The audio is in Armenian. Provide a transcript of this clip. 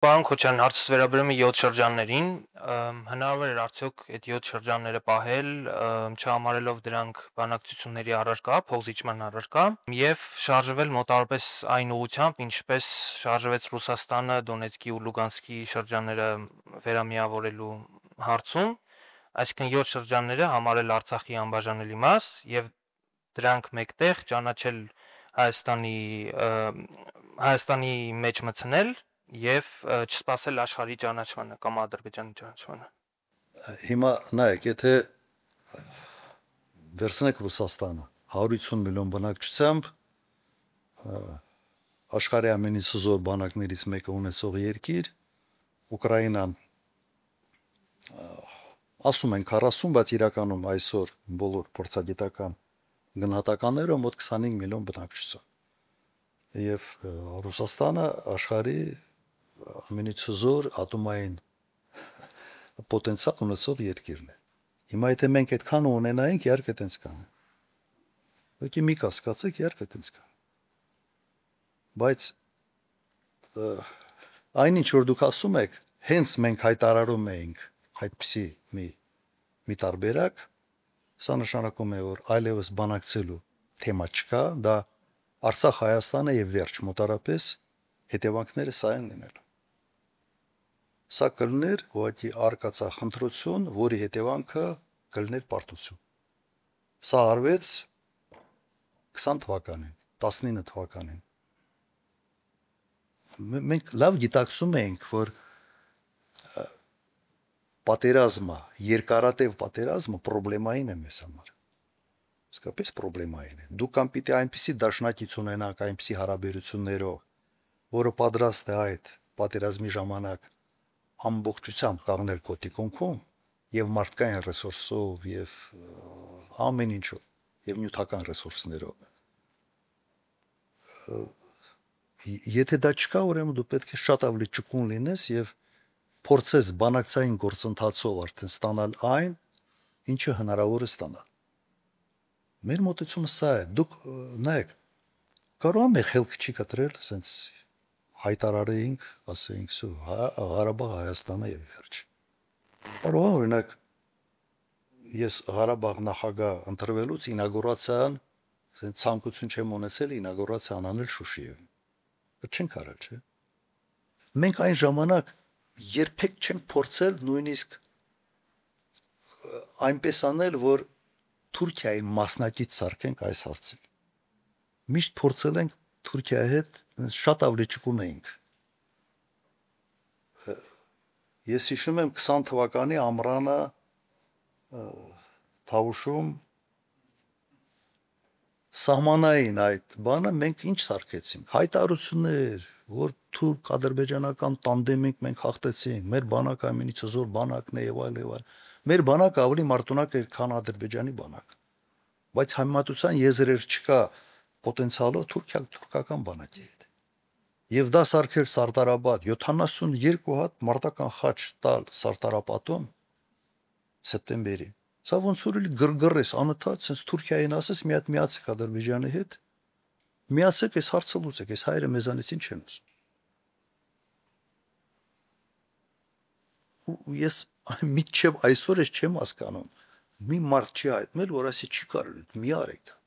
Պարոն Քոչարյան, հարցս վերաբերում է 7 շրջաններին, հնարավոր էր արդյոք այդ 7 շրջանները պահել, չհամարելով դրանք բանակցությունների առարկա, փոխզիջման առարկա, եւ շարժվել մոտավորապես այն ուղղությամբ, ինչպես շարժվեց Ռուսաստանը Դոնեցկի ու Լուգանսկի շրջանները վերամիավորելու հարցում, այսինքն 7 շրջանները համարել Արցախի անբաժանելի մաս եւ դրանք մեկտեղ ճանաչել Հայաստանի մեջ մտցնել եւ չսպասել աշխարհի ճանաչմանը կամ Ադրբեջանի ճանաչմանը։ Հիմա նայեք, եթե վերցնեք Ռուսաստանը 150 միլիոն բնակչությամբ աշխարհի ամենից հզոր բանակներից մեկը ունեցող երկիր, Ուկրաինան ասում են 40, բայց իրականում այսօր բոլոր փորձագիտական գնահատականները մոտ 25 միլիոն բնակչություն։ Եվ Ռուսաստանը աշխարհի ամենից հզոր ատոմային պոտենցիալ ունեցող երկիրն է։ Հիմա եթե մենք այդքան ունենայինք, իհարկե այդպես կան։ Ուղղակի մի կասկածեք, իհարկե այդպես կան։ Բայց այնինչ որ դուք ասում եք, հենց մենք հայտարարում էինք այդպիսի մի տարբերակ, սա նշանակում է, որ այլևս բանակցելու թեմա չկա, դա Արցախ-Հայաստանը եւ վերջ մոտարապես հետևանքները սա են լինելու։ Սա կլներ ուղղակի արկածախնդրություն, որի հետևանքը կլներ պարտություն։ Սա արվեց 20 թվականին, 19 թվականին։ Մենք լավ գիտակցում ենք, որ պատերազմը, երկարատև պատերազմը պրոբլեմային է մեզ համար։ Իսկապես պրոբլեմային է։ Դուք կամ պիտի այնպիսի դաշնակից ունենաք, այնպիսի հարաբերություններով, որը պատրաստ է այդ պատերազմի ժամանակ ամբողջությամբ կանգնել քո տիկունքում եւ մարդկային ռեսուրսով եւ ամեն ինչով եւ նյութական ռեսուրսներով։ Եթե դա չկա, ուրեմն դու պետք է շատ ավելի ճկուն լինես եւ փորձես բանակցային գործընթացով արդեն ստանալ այն, ինչը հնարավոր է ստանալ։ Մեր մոտեցումը սա է։ Դուք նայեք, կարող է մեր խելքը չի կտրել, ասենց հայտարարեինք, ասեինք, Ղարաբաղ Հայաստանը եւ վերջ։ Կարող է օրինակ ես Ղարաբաղ նախագահ ընտրվելուց ինագուրացիան, ասենց ցանկություն չեմ ունեցել ինագուրացիան անել Շուշիում։ Չենք արել, չէ՞։ Մենք այն ժամանակ երբեք չենք փորձել նույնիսկ այնպես անել, որ Թուրքիայի մասնակից սարքենք այս հարցին։ Միշտ փորձել ենք Թուրքիայի հետ շատ ավելի ճկուն էինք։ Ես հիշում եմ 20 թվականի ամռանը Թավուշում սահմանային այդ բանը մենք ինչ սարքեցինք, հայտարարություններ, որ թուրք-ադրբեջանական տանդեմ մենք հաղթեցինք, մեր բանակը ամենից հզոր բանակն է եւ այլ եւ այլ։ Մեր բանակը ավելի մարտունակ էր, քան Ադրբեջանի բանակը։ Բայց համեմատության եզրեր չկա պոտենցիալով թուրքական բանակի հետ։ Եվ դա սարքել Սարտարաբադ 72 հատ մարտական խաչ տալ Սարտարապատում սեպտեմբերի։ Սա ոնց որ գրգռես անընդհատ, sense Թուրքիային ասես մի հատ միացեք Ադրբեջանի հետ, միացեք, այս հարցը լուծեք, այս հայերը մեզանից ինչ են ուզում։ Ու ես մինչև այսօր ես չեմ հասկանում, մի մարդ չի հայտնել, որ ասի չի կարող, մի արեք դա։